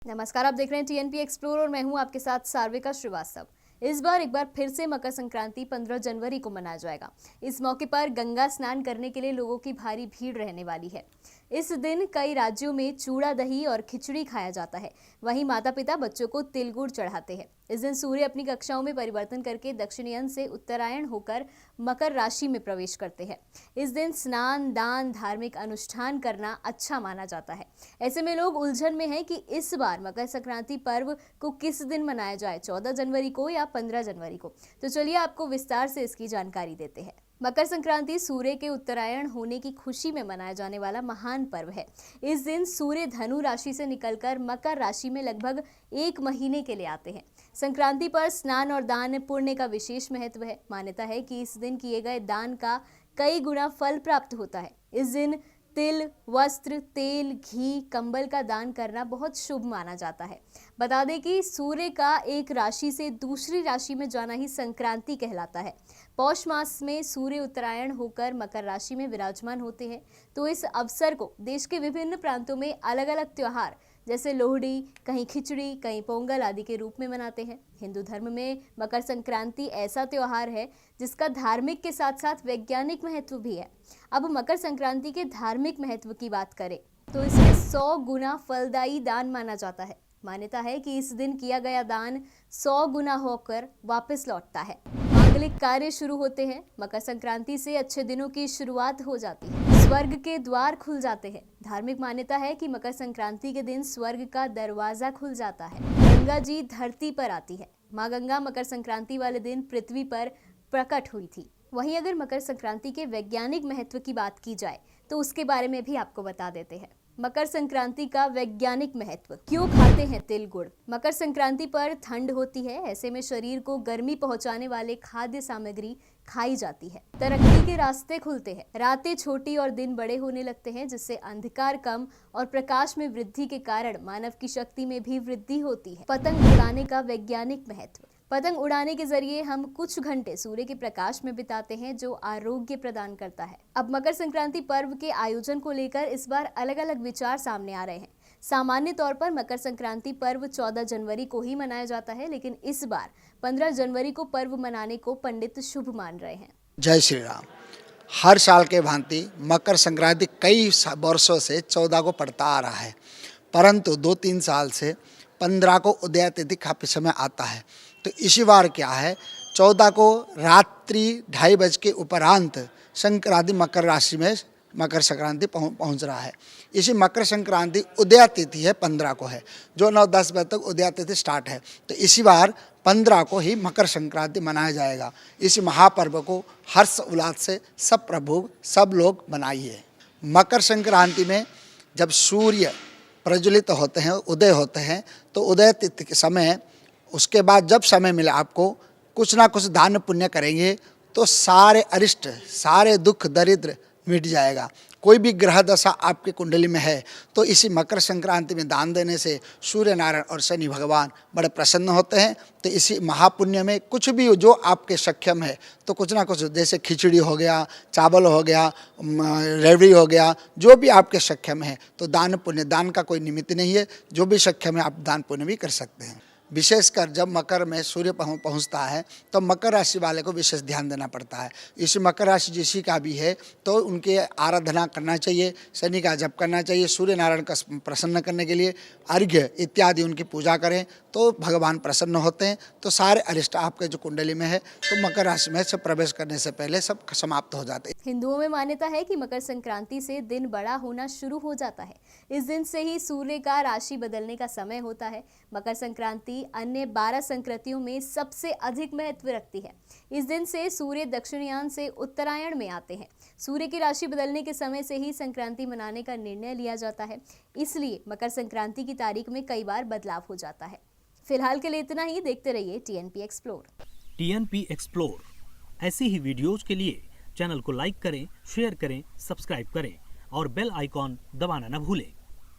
नमस्कार, आप देख रहे हैं टीएनपी एक्सप्लोर और मैं हूं आपके साथ सार्विका श्रीवास्तव। इस बार एक बार फिर से मकर संक्रांति 15 जनवरी को मनाया जाएगा। इस मौके पर गंगा स्नान करने के लिए लोगों की भारी भीड़ रहने वाली है। इस दिन कई राज्यों में चूड़ा दही और खिचड़ी खाया जाता है। वहीं माता पिता बच्चों को तिल गुड़ चढ़ाते हैं। इस दिन सूर्य अपनी कक्षाओं में परिवर्तन करके दक्षिणायन से उत्तरायण होकर मकर राशि में प्रवेश करते हैं। इस दिन स्नान, दान, धार्मिक अनुष्ठान करना अच्छा माना जाता है। ऐसे में लोग उलझन में हैं कि इस बार मकर संक्रांति पर्व को किस दिन मनाया जाए, 14 जनवरी को या 15 जनवरी को। तो चलिए आपको विस्तार से इसकी जानकारी देते हैं। मकर संक्रांति सूर्य के उत्तरायण होने की खुशी में मनाया जाने वाला महान पर्व है। इस दिन सूर्य धनु राशि से निकलकर मकर राशि में लगभग 1 महीने के लिए आते हैं। संक्रांति पर स्नान और दान पुण्य का विशेष महत्व है। मान्यता है कि इस दिन किए गए दान का कई गुना फल प्राप्त होता है। इस दिन तिल, वस्त्र, तेल, घी, कंबल का दान करना बहुत शुभ माना जाता है। बता दें कि सूर्य का एक राशि से दूसरी राशि में जाना ही संक्रांति कहलाता है। पौष मास में सूर्य उत्तरायण होकर मकर राशि में विराजमान होते हैं, तो इस अवसर को देश के विभिन्न प्रांतों में अलग अलग त्योहार जैसे लोहड़ी, कहीं खिचड़ी, कहीं पोंगल आदि के रूप में मनाते हैं। हिंदू धर्म में मकर संक्रांति ऐसा त्योहार है जिसका धार्मिक के साथ साथ वैज्ञानिक महत्व भी है। अब मकर संक्रांति के धार्मिक महत्व की बात करें तो इसे 100 गुना फलदायी दान माना जाता है। मान्यता है कि इस दिन किया गया दान 100 गुना होकर वापस लौटता है। मांगलिक कार्य शुरू होते हैं। मकर संक्रांति से अच्छे दिनों की शुरुआत हो जाती है। स्वर्ग के द्वार खुल जाते हैं। धार्मिक मान्यता है कि मकर संक्रांति के दिन स्वर्ग का दरवाजा खुल जाता है। गंगा जी धरती पर आती है। माँ गंगा मकर संक्रांति वाले दिन पृथ्वी पर प्रकट हुई थी। वहीं अगर मकर संक्रांति के वैज्ञानिक महत्व की बात की जाए तो उसके बारे में भी आपको बता देते हैं। मकर संक्रांति का वैज्ञानिक महत्व। क्यों खाते हैं तिल गुड़? मकर संक्रांति पर ठंड होती है, ऐसे में शरीर को गर्मी पहुंचाने वाले खाद्य सामग्री खाई जाती है। तरक्की के रास्ते खुलते हैं। रातें छोटी और दिन बड़े होने लगते हैं, जिससे अंधकार कम और प्रकाश में वृद्धि के कारण मानव की शक्ति में भी वृद्धि होती है। पतंग उड़ाने का वैज्ञानिक महत्व। पतंग उड़ाने के जरिए हम कुछ घंटे सूर्य के प्रकाश में बिताते हैं, जो आरोग्य प्रदान करता है। अब मकर संक्रांति पर्व के आयोजन को लेकर इस बार अलग अलग विचार सामने आ रहे हैं। सामान्य तौर पर मकर संक्रांति पर्व 14 जनवरी को ही मनाया जाता है, लेकिन इस बार 15 जनवरी को पर्व मनाने को पंडित शुभ मान रहे हैं। जय श्री राम। हर साल के भांति मकर संक्रांति कई वर्षों से 14 को पड़ता आ रहा है, परंतु 2-3 साल से 15 को उदय तिथि काफी समय आता है। तो इसी बार क्या है, 14 को रात्रि 2:30 बजे के उपरांत संक्रांति मकर राशि में मकर संक्रांति पहुंच रहा है। इसी मकर संक्रांति उदय तिथि है 15 को है, जो 9-10 बजे तक उदय तिथि स्टार्ट है। तो इसी बार 15 को ही मकर संक्रांति मनाया जाएगा। इस महापर्व को हर्ष उल्लास से सब प्रभु सब लोग मनाइए। मकर संक्रांति में जब सूर्य प्रज्वलित होते हैं, उदय होते हैं, तो उदय तिथि के समय उसके बाद जब समय मिले आपको कुछ ना कुछ दान पुण्य करेंगे तो सारे अरिष्ट, सारे दुख दरिद्र मिट जाएगा। कोई भी ग्रह दशा आपकी कुंडली में है तो इसी मकर संक्रांति में दान देने से सूर्य नारायण और शनि भगवान बड़े प्रसन्न होते हैं। तो इसी महापुण्य में कुछ भी जो आपके सक्षम है तो कुछ ना कुछ, जैसे खिचड़ी हो गया, चावल हो गया, रेवड़ी हो गया, जो भी आपके सक्षम है तो दान पुण्य, दान का कोई निमित्त नहीं है, जो भी सक्षम है आप दान पुण्य भी कर सकते हैं। विशेषकर जब मकर में सूर्य पहुंचता है तो मकर राशि वाले को विशेष ध्यान देना पड़ता है। इस मकर राशि जिसी का भी है तो उनके आराधना करना चाहिए, शनि का जप करना चाहिए, सूर्य नारायण का प्रसन्न करने के लिए अर्घ्य इत्यादि उनकी पूजा करें तो भगवान प्रसन्न होते हैं। तो सारे अरिष्ट आपके जो कुंडली में है तो मकर राशि में सब प्रवेश करने से पहले सब समाप्त हो जाते हैं। हिंदुओं में मान्यता है कि मकर संक्रांति से दिन बड़ा होना शुरू हो जाता है। इस दिन से ही सूर्य का राशि बदलने का समय होता है। मकर संक्रांति अन्य 12 संक्रांतियों में सबसे अधिक महत्व रखती है। इस दिन से सूर्य दक्षिणायन से उत्तरायण में आते हैं। सूर्य की राशि बदलने के समय से ही संक्रांति मनाने का निर्णय लिया जाता है, इसलिए मकर संक्रांति की तारीख में कई बार बदलाव हो जाता है। फिलहाल के लिए इतना ही। देखते रहिए टीएनपी एक्सप्लोर। टीएनपी एक्सप्लोर ऐसी ही वीडियोज के लिए चैनल को लाइक करें, शेयर करें, सब्सक्राइब करें और बेल आइकॉन दबाना न भूलें।